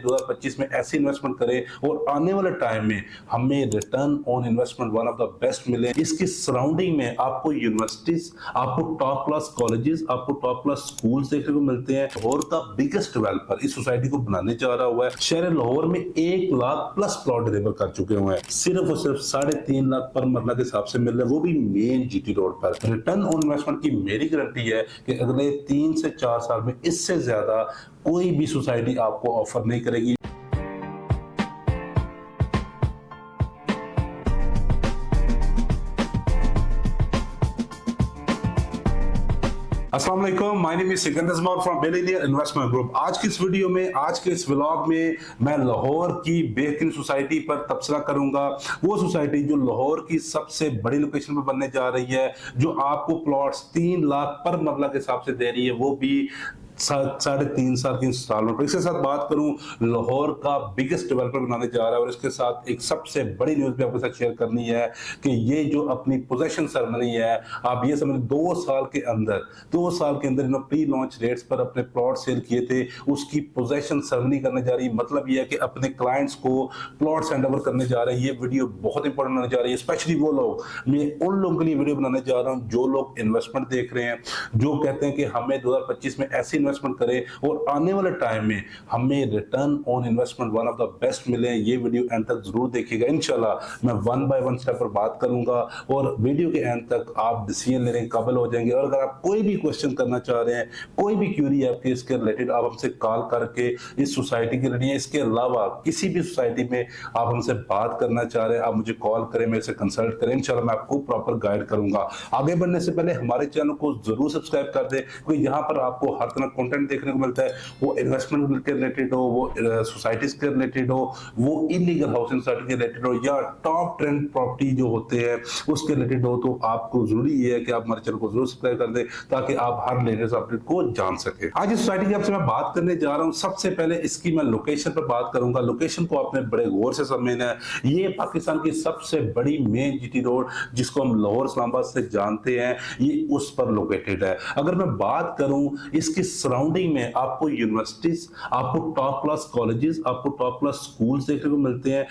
2025 में ऐसी इन्वेस्टमेंट करें और आने वाले टाइम में हमें return on investment one of the best मिले। इसकी सराउंडिंग में आपको यूनिवर्सिटीज, आपको टॉप क्लास कॉलेजेस, आपको टॉप क्लास स्कूल्स देखने को मिलते हैं। लाहौर का बिगेस्ट डेवलपर इस सोसाइटी को बनाने जा रहा हुआ है। शहर लाहौर में 1 लाख प्लस प्लॉट डिलीवर कर चुके हुए हैं, सिर्फ और सिर्फ 3.5 लाख पर मरला के हिसाब से मिल रहे हैं, वो भी मेन जीटी रोड पर। रिटर्न ऑन इन्वेस्टमेंट की मेरी गारंटी है कि अगले 3 से 4 साल में इससे ज्यादा कोई भी सोसाइटी आपको ऑफर नहीं करेगी। अस्सलाम वालेकुम, my name is Sikandar Jamal from billionaire investment group. आज की इस वीडियो में, आज के इस व्लॉग में मैं लाहौर की बेहतरीन सोसाइटी पर तबसरा करूंगा। वो सोसाइटी जो लाहौर की सबसे बड़ी लोकेशन पर बनने जा रही है, जो आपको प्लॉट्स 3 लाख पर मरला के हिसाब से दे रही है, वो भी 3.5 साल की इंस्टॉलमेंट पर। इसके साथ बात करूं, लाहौर का बिगेस्ट डेवलपर बनाने जा रहा है। और इसके साथ एक सबसे बड़ी न्यूज भी आपके साथ शेयर करनी है कि ये जो अपनी पोजेशन सेरेमनी है, आप ये समझ 2 साल के अंदर इन्होंने प्री लॉन्च रेट्स पर अपने प्लॉट सेल किए थे, उसकी पोजेशन सेरेमनी करने जा रही है। मतलब ये है कि अपने क्लाइंट्स को प्लॉट हैंड ओवर करने जा रहे हैं। ये वीडियो बहुत इंपॉर्टेंट होने जा रही है, स्पेशली वो लोग, मैं उन लोगों के लिए वीडियो बनाने जा रहा हूं जो लोग इन्वेस्टमेंट देख रहे हैं, जो कहते हैं कि हमें 2025 में ऐसी इन्वेस्टमेंट करें और आने वाले टाइम में हमें return on investment one of the best मिले। ये वीडियो एंड तक जरूर देखिएगा। इंशाल्लाह मैं 1 बाय 1 स्टेप पर बात करूंगा और वीडियो के एंड तक आप डिसीजन लेने के काबिल हो जाएंगे। और अगर आप कोई भी क्वेश्चन करना चाह रहे हैं, कोई भी क्यूरी है आपके इसके रिलेटेड, आप हमसे कॉल करके इस सोसाइटी के लिए, इसके अलावा किसी भी सोसाइटी में आप हमसे बात करना चाह रहे हैं, आप मुझे कॉल करें, मेरे से कंसल्ट करें। इंशाल्लाह मैं आपको प्रॉपर गाइड करूंगा। आगे बढ़ने से पहले हमारे चैनल को जरूर सब्सक्राइब कर दें, क्योंकि यहाँ पर आपको हर तरह कंटेंट देखने को मिलता है, वो इन्वेस्टमेंट के रिलेटेड हो, वो सोसाइटीज के रिलेटेड हो, वो इलीगल हाउसिंग सोसाइटी के रिलेटेड हो, या टॉप ट्रेंड प्रॉपर्टी जो होते हैं उसके रिलेटेड हो। तो आपको जरूरी ये है कि आप हमारे चैनल को जरूर सब्सक्राइब कर दें, ताकि आप हर लेटेस्ट अपडेट को जान सके। आज इस सोसाइटी की आपसे मैं बात करने जा रहा हूं। सबसे पहले इसकी मैं लोकेशन पर बात करूंगा। लोकेशन को आपने बड़े गौर से समझना है। ये पाकिस्तान की सबसे बड़ी मेन जीटी रोड, जिसको हम लाहौर इस्लामाबाद से जानते हैं, ये उस पर लोकेटेड है। अगर मैं बात करूं इसकी सराउंडिंग में, आपको यूनिवर्सिटीज, आपको टॉप क्लास कॉलेजेस, आपको टॉप क्लास स्कूल्स देखने को मिलते हैं,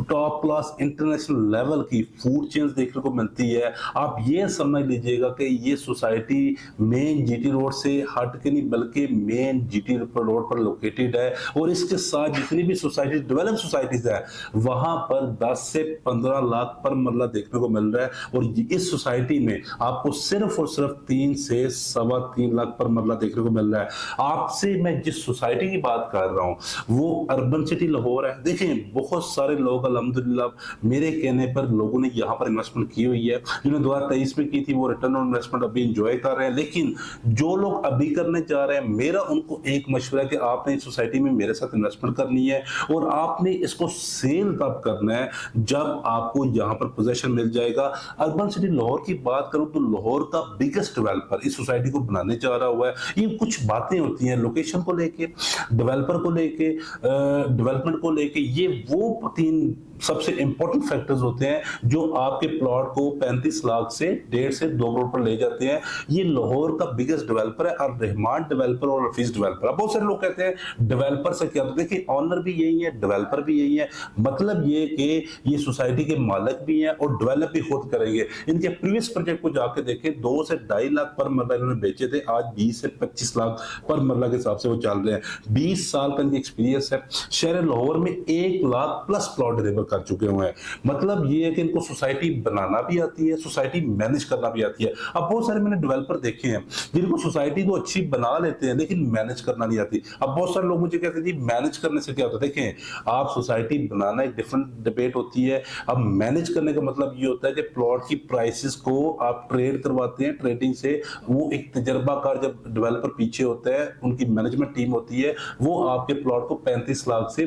टॉप क्लास इंटरनेशनल लेवल की फूड चेन्स देखने को मिलती है। आप ये समझ लीजिएगा कि ये सोसाइटी मेन जीटी रोड से हट के नहीं, बल्कि मेन जीटी रोड पर लोकेटेड है। और इसके साथ जितनी भी सोसाइटी, डेवलप सोसाइटीज है, वहां पर 10 से 15 लाख पर मरला देखने को मिल रहा है। और इस सोसाइटी में आपको सिर्फ और सिर्फ 3 से 3.25 लाख पर मरला देखने को मिल रहा है। आपसे मैं जिस सोसाइटी की बात कर रहा हूं वो अर्बन सिटी लाहौर है। देखें, बहुत सारे लोग अल्हम्दुलिल्लाह मेरे कहने पर लोगों ने यहां पर इन्वेस्टमेंट की हुई है। जिन्होंने 2023 में की थी वो रिटर्न ऑन इन्वेस्टमेंट अभी एंजॉय कर रहे हैं। लेकिन जो लोग अभी करने जा रहे हैं, मेरा उनको एक मशवरा है कि आपने इस सोसाइटी में मेरे साथ इन्वेस्टमेंट करनी है, और आपने इसको सेल तब करना है जब आपको यहां पर पोजीशन मिल जाएगा। अर्बन सिटी लाहौर की बात करूं तो लाहौर का बिगेस्ट डेवलपर इस सोसाइटी को बनाने जा रहा हुआ है। ये कुछ बातें होती हैं लोकेशन को लेके, डेवलपर को लेके, डेवलपमेंट को लेके, ये वो 3 सबसे इंपॉर्टेंट फैक्टर्स होते हैं जो आपके प्लॉट को 35 लाख से 1.5 से 2 करोड़ पर ले जाते हैं। ये लाहौर का बिगेस्ट डेवलपर है, और रहमान डेवलपर और रफीज डेवलपर। बहुत सारे लोग कहते हैं डेवलपर से क्या, तो देखिए ऑनर भी यही है, डेवलपर भी यही है। मतलब ये कि ये सोसाइटी के मालिक भी हैं और डेवलप भी खुद करेंगे। इनके प्रीवियस प्रोजेक्ट को जाके देखें, 2 से 2.5 लाख पर मरला इन्होंने बेचे थे, आज 20 से 25 लाख पर मरला के हिसाब से वो चल रहे हैं। 20 साल का इनका एक्सपीरियंस है। शहर लाहौर में 1 लाख प्लस प्लॉट डिलीवर कर चुके हुए हैं। मतलब ये है कि इनको सोसाइटी बनाना भी आती है, सोसाइटी मैनेज करना भी आती है। अब बहुत सारे मैंने डेवलपर देखे हैं जिनको सोसाइटी तो अच्छी बना लेते हैं, लेकिन मैनेज करना नहीं आती। अब बहुत सारे लोग मुझे कहते हैं जी मैनेज करने से क्या होता है। देखें, आप सोसाइटी बनाना एक डिफरेंट डिबेट होती है। अब मैनेज करने का मतलब ये होता है कि प्लॉट की प्राइसेस को आप ट्रेड करवाते हैं, ट्रेडिंग से। वो एक तजर्बाकार जब डेवलपर पीछे होता है, उनकी मैनेजमेंट टीम होती है, वो आपके प्लॉट को 35 लाख से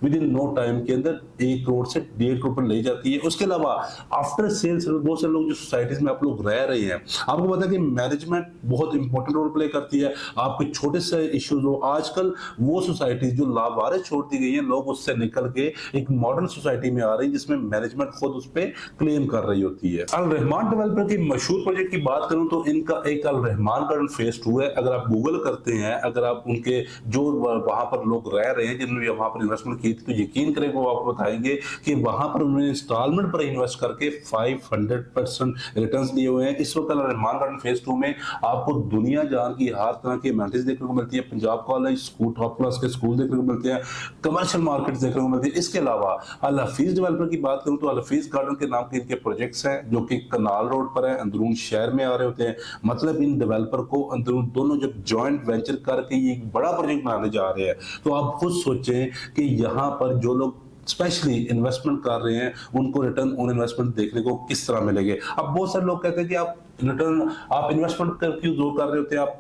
विद इन नो टाइम के अंदर 1 करोड़ करोड़ से 1.5 करोड़ पर ले जाती है। उसके अलावा आफ्टर सेल्स बहुत से लोग जो सोसाइटीज में आप लोग रह रहे हैं, आपको पता है कि मैनेजमेंट बहुत इंपॉर्टेंट रोल प्ले करती है। आपके छोटे से इश्यूज हो, आजकल वो सोसाइटीज जो लावारिस छोड़ दी गई है, लोग उससे निकल के एक मॉडर्न सोसाइटी में आ रही है जिसमें मैनेजमेंट खुद उस पर क्लेम कर रही होती है। अल रहमान डेवलपर की मशहूर प्रोजेक्ट की बात करूं तो इनका एक अल रहमान गार्डन फेज 2 है। अगर आप गूगल करते हैं, अगर आप उनके जो वहां पर लोग रह रहे हैं जिन्होंने वहां पर इन्वेस्टमेंट की थी, तो यकीन करें वो आपको बताएंगे कि वहां पर उन्होंने इंस्टॉलमेंट पर इन्वेस्ट करके 500% रिटर्न्स दिए हुए हैं। इस वक्त अल रहमान गार्डन फेज 2 में आपको दुनिया जान की हर तरह की एमेनिटीज देखने को मिलती है। Punjab college school, top class के स्कूल देखने को मिलते हैं, कमर्शियल मार्केट देखने को मिलती है। इसके अलावा अल हफीज डेवलपर की बात करूं तो अल हफीज गार्डन के नाम के इनके प्रोजेक्ट्स हैं जो कि कनाल रोड पर है, अंदरून शहर में आ रहे होते हैं। मतलब इन डेवलपर को अंदरून दोनों जब जॉइंट वेंचर करके ये एक बड़ा प्रोजेक्ट बनाने जा रहे हैं, तो आप खुद सोचें कि यहाँ पर जो लोग स्पेशली इन्वेस्टमेंट कर रहे हैं उनको रिटर्न ऑन इन्वेस्टमेंट देखने को किस तरह मिलेंगे। अब बहुत सारे लोग कहते हैं कि आप रिटर्न, आप इन्वेस्टमेंट कर क्यों जोर कर रहे होते हैं, आप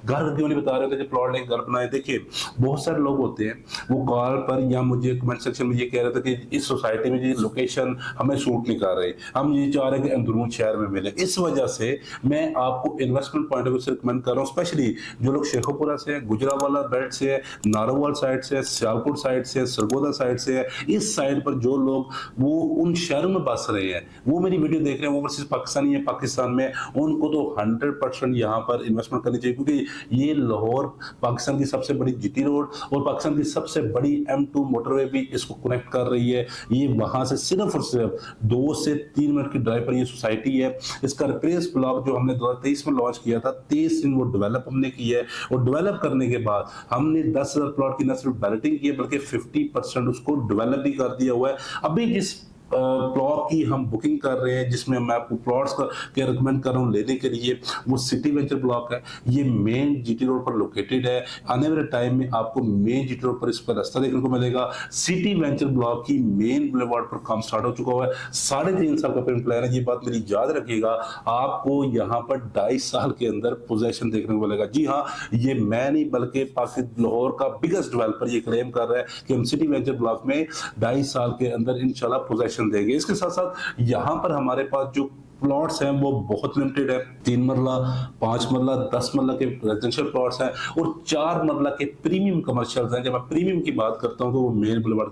घर क्यों नहीं बता रहे होते कि प्लॉट लेके घर बनाए। देखिए बहुत सारे लोग होते हैं वो कॉल पर या मुझे कमेंट सेक्शन में ये कह रहे थे कि इस सोसाइटी में ये लोकेशन हमें सूट नहीं कर रही, हम ये चाह रहे हैं कि अंदरून शहर में मिले। इस वजह से मैं आपको इन्वेस्टमेंट पॉइंट ऑफ व्यू से रिकमेंड कर रहा हूँ, स्पेशली जो लोग शेखोपुरा से है, गुजरावाला बेल्ट से है, नारोवाल साइड से है, सियालकोट साइड से है, सरगोदा साइड से है, इस साइड पर जो लोग वो उन शहरों में बस रहे हैं, वो मेरी वीडियो देख रहे हैं, वो ओवरसीज पाकिस्तानी है, पाकिस्तान में, उनको तो 100% यहाँ पर इन्वेस्टमेंट करनी चाहिए, क्योंकि ये लाहौर पाकिस्तान की सबसे बड़ी जीटी रोड और पाकिस्तान की सबसे बड़ी M2 मोटरवे भी इसको कनेक्ट कर रही है। ये वहां से सिर्फ और सिर्फ 2 से 3 मिनट की ड्राइव पर ये सोसाइटी है। इसका रिप्लेस ब्लॉक जो हमने 2023 में लॉन्च किया था, 23 दिन वो डेवलप हमने की है, और डेवलप करने के बाद हमने 10,000 प्लॉट की न सिर्फ बैलेटिंग की है बल्कि 50% उसको डेवलप भी कर दिया हुआ है। अभी जिस प्लॉट की हम बुकिंग कर रहे हैं, जिसमें मैं आपको प्लॉट्स के रिकमेंड कर रहा हूं लेने के लिए, वो सिटी वेंचर ब्लॉक है। ये मेन जीटी रोड पर लोकेटेड है। आने वाले टाइम में आपको मेन जीटी रोड पर इस पर रास्ता देखने को मिलेगा। सिटी वेंचर ब्लॉक की मेन बुलेवार्ड पर काम स्टार्ट हो चुका हुआ है। 3.5 साल का पेमेंट प्लान है। ये बात मेरी याद रखिएगा, आपको यहाँ पर 2.5 साल के अंदर पोजेशन देखने को मिलेगा। जी हाँ, ये मैं नहीं बल्कि पाकिस्तान लाहौर का बिगेस्ट डेवलपर ये क्लेम कर रहा है कि हम सिटी वेंचर ब्लॉक में 2.5 साल के अंदर इंशाल्लाह पोजेशन देंगे। इसके साथ साथ यहां पर हमारे पास जो प्लॉट्स हैं वो बहुत लिमिटेड है। 3 मरला, 5 मरला, 10 मरला के रेजिडेंशियल प्लॉट्स हैं और 4 मरला के प्रीमियम कमर्शियल्स हैं। जब मैं प्रीमियम की बात करता हूं तो वो मेन बुलेवार्ड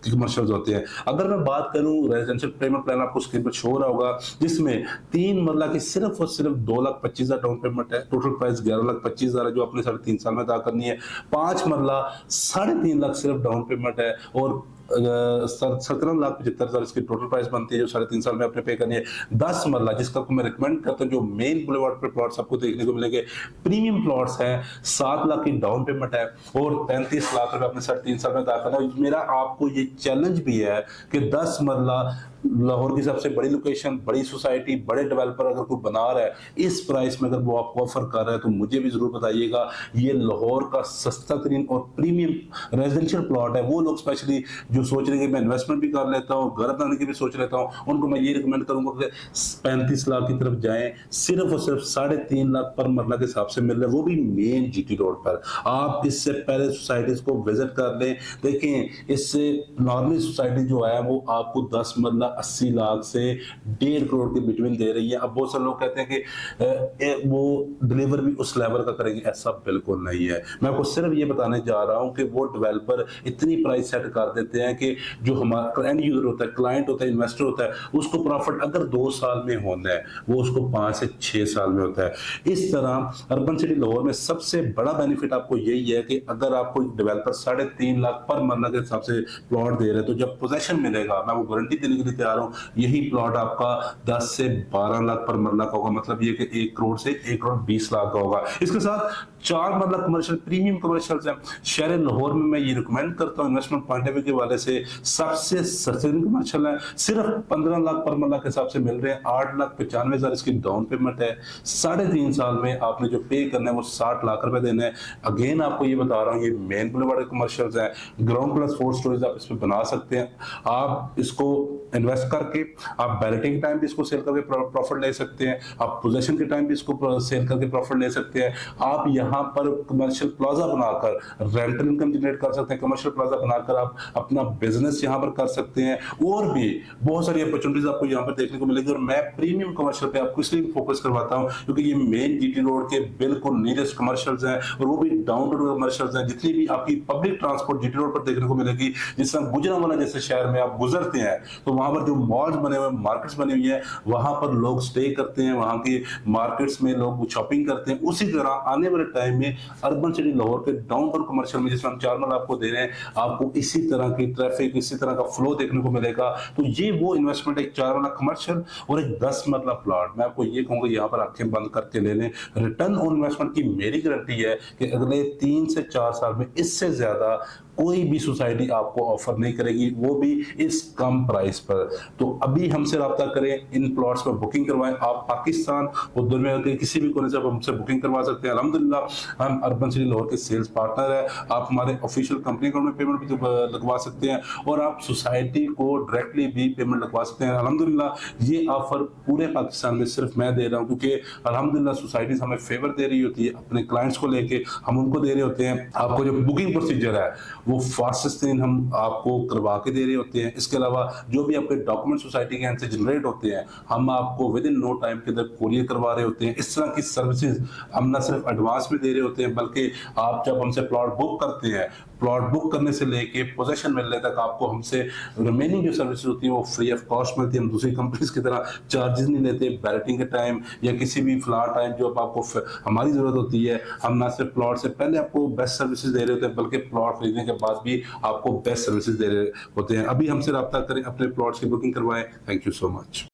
के कमर्शियल्स होते हैं। अगर मैं बात करूं रेजिडेंशियल पेमेंट प्लान, आपको स्क्रीन पर शो हो रहा होगा, जिसमें 3 मरला की सिर्फ और सिर्फ 2,25,000 डाउन पेमेंट है। टोटल प्राइस 11,25,000 है जो आपने 3.5 साल में अदा करनी है। 5 मरला 3.5 लाख सिर्फ डाउन पेमेंट है और 17,75,000 इसकी टोटल प्राइस बनती है जो 3.5 साल में आपने पे करनी है। 10 मरला जिसका मैं रिकमेंड करता हूं, जो मेन बुलेवार्ड पे प्लॉट्स आपको देखने को मिलेंगे, प्रीमियम प्लॉट्स हैं, 7 लाख की डाउन पेमेंट है और 35 लाख रुपए आपने 3.5 साल में अदा करना है। मेरा आपको ये चैलेंज भी है कि 10 मरला लाहौर की सबसे बड़ी लोकेशन, बड़ी सोसाइटी, बड़े डेवलपर अगर कोई बना रहा है इस प्राइस में, अगर वो आपको ऑफर कर रहा है तो मुझे भी जरूर बताइएगा। ये लाहौर का सस्ता तरीन और प्रीमियम रेजिडेंशियल प्लॉट है। वो लोग स्पेशली जो सोच रहे हैं कि मैं इन्वेस्टमेंट भी कर लेता हूँ, घर बनाने की भी सोच लेता हूँ, उनको मैं ये रिकमेंड करूंगा कि 35 लाख की तरफ जाएं। सिर्फ और सिर्फ 3.5 लाख पर मरला के हिसाब से मिल रहा है, वो भी मेन जीटी रोड पर। आप इससे पहले सोसाइटीज को विजिट कर लें, देखें। इससे नॉर्मल सोसाइटी जो है वो आपको 10 मरला 80 लाख से 1.5 करोड़ के बिटवीन दे रही है। अब बहुत सारे लोग कहते हैं कि वो डिलीवर भी उस लेवल का करेंगे, ऐसा बिल्कुल नहीं है। मैं आपको सिर्फ ये बताने जा रहा हूं कि वो डेवलपर इतनी प्राइस सेट कर देते हैं कि जो हमारा एंड यूजर होता है, क्लाइंट होता है, इन्वेस्टर होता है, उसको प्रॉफिट अगर 2 साल में होना है वो उसको 5 से 6 साल में होता है। इस तरह अर्बन सिटी लाहौर में सबसे बड़ा बेनिफिट आपको यही है कि अगर आपको डेवलपर 3.5 लाख पर मरला के हिसाब से प्लॉट दे रहे हैं, तो जब पोजेशन मिलेगा, मैं वो गारंटी देने के लिए तैयार हूं, यही प्लॉट आपका 10 से 12 लाख पर मरला का होगा। मतलब ये कि 1 करोड़ से 1 करोड़ 20 लाख का होगा। इसके साथ 4 मरला कमर्शियल प्रीमियम कमर्शियल्स हैं। शहर लाहौर में मैं ये रिकमेंड करता हूं इन्वेस्टमेंट पॉइंट ऑफ व्यू के वाले से, सबसे सस्ते कमर्शियल है। सिर्फ 15 लाख पर मरला के हिसाब से मिल रहे हैं। 8,95,000 इसकी डाउन पेमेंट है। 3.5 साल में आपने जो पे करना है वो 60 लाख रुपए देना है। अगेन आपको ये बता रहा हूँ, ये मेन बुलेवार्ड कमर्शियल्स हैं। ग्राउंड प्लस 4 स्टोरेज आप इस पर बना सकते हैं। आप इसको इन्वेस्ट करके आप बैलेटिंग के टाइम भी इसको सेल करके प्रॉफिट ले सकते हैं, आप पोजेशन के टाइम भी इसको सेल करके प्रॉफिट ले सकते हैं। आप यहाँ पर कमर्शियल प्लाजा बनाकर रेंटल इनकम जनरेट कर सकते हैं, कमर्शियल प्लाजा बनाकर आप अपना बिजनेस यहाँ पर कर सकते हैं, और भी बहुत सारी अपॉर्चुनिटीज आपको यहाँ पर देखने को मिलेगी। और मैं प्रीमियम कमर्शियल पे आपको इसलिए फोकस करवाता हूँ क्योंकि ये मेन जीटी रोड के बिल्कुल नियरेस्ट कमर्शियल्स हैं, और वो भी डाउन टू कमर्शियल्स हैं। जितनी भी आपकी पब्लिक ट्रांसपोर्ट जीटी रोड पर देखने को मिलेगी, जिस तरह गुजरांवाला जैसे शहर में आप गुजरते हैं तो वहां पर जो मॉल्स बने हुए, मार्केट्स बनी हुई है, वहां पर लोग स्टे करते हैं, वहां की मार्केट्स में लोग शॉपिंग करते हैं। उसी तरह आने वाले टाइम में अर्बन सिटी लाहौर के डाउन टाउन कमर्शियल में जिसमें हम चारमल आपको दे रहे हैं, आपको इसी तरह की ट्रैफिक, इसी तरह का फ्लो देखने को मिलेगा। तो ये वो इन्वेस्टमेंट, एक 4 वाला कमर्शियल और एक 10 मरला प्लॉट, मैं आपको ये कहूंगा यहाँ पर आंखें बंद करके ले लें। रिटर्न ऑन इन्वेस्टमेंट की मेरी गारंटी है कि अगले 3 से 4 साल में इससे ज्यादा कोई भी सोसाइटी आपको ऑफर नहीं करेगी, वो भी इस कम प्राइस पर। तो अभी हमसे राब्ता करें, इन प्लॉट्स पर बुकिंग करवाएं। आप पाकिस्तान और दुनिया के किसी भी कोने से आप हमसे बुकिंग करवा सकते हैं। अल्हम्दुलिल्लाह हम अर्बन सिटी लाहौर के सेल्स पार्टनर है। आप हमारे ऑफिशियल कंपनी अकाउंट में पेमेंट भी लगवा सकते हैं, और आप सोसाइटी को डायरेक्टली भी पेमेंट लगवा सकते हैं। अल्हम्दुलिल्लाह ये ऑफर पूरे पाकिस्तान में सिर्फ मैं दे रहा हूँ, क्योंकि अल्हम्दुलिल्लाह सोसाइटीज हमें फेवर दे रही होती है अपने क्लाइंट्स को लेके, हम उनको दे रहे होते हैं। आपको जो बुकिंग प्रोसीजर है वो फास्टेस्ट दिन हम आपको करवा के दे रहे होते हैं। इसके अलावा जो भी आपके डॉक्यूमेंट सोसाइटी के एंड से जनरेट होते हैं, हम आपको विद इन नो टाइम के अंदर कोरियर करवा रहे होते हैं। इस तरह की सर्विसेज हम ना सिर्फ एडवांस में दे रहे होते हैं, बल्कि आप जब हमसे प्लॉट बुक करते हैं, प्लॉट बुक करने से लेके पोजेशन मिलने तक आपको हमसे रिमेनिंग जो सर्विसेज होती है वो फ्री ऑफ कॉस्ट मिलती है। हम दूसरी कंपनीज की तरह चार्जेस नहीं लेते। बैलेटिंग के टाइम या किसी भी फ्लैट टाइम जो आपको हमारी जरूरत होती है, हम ना सिर्फ प्लॉट से पहले आपको बेस्ट सर्विसेज दे रहे होते हैं, बल्कि प्लॉट खरीदने के बाद भी आपको बेस्ट सर्विसेज दे रहे होते हैं। अभी हमसे राब्ता करें, अपने प्लॉट्स की बुकिंग करवाएं। Thank you so much.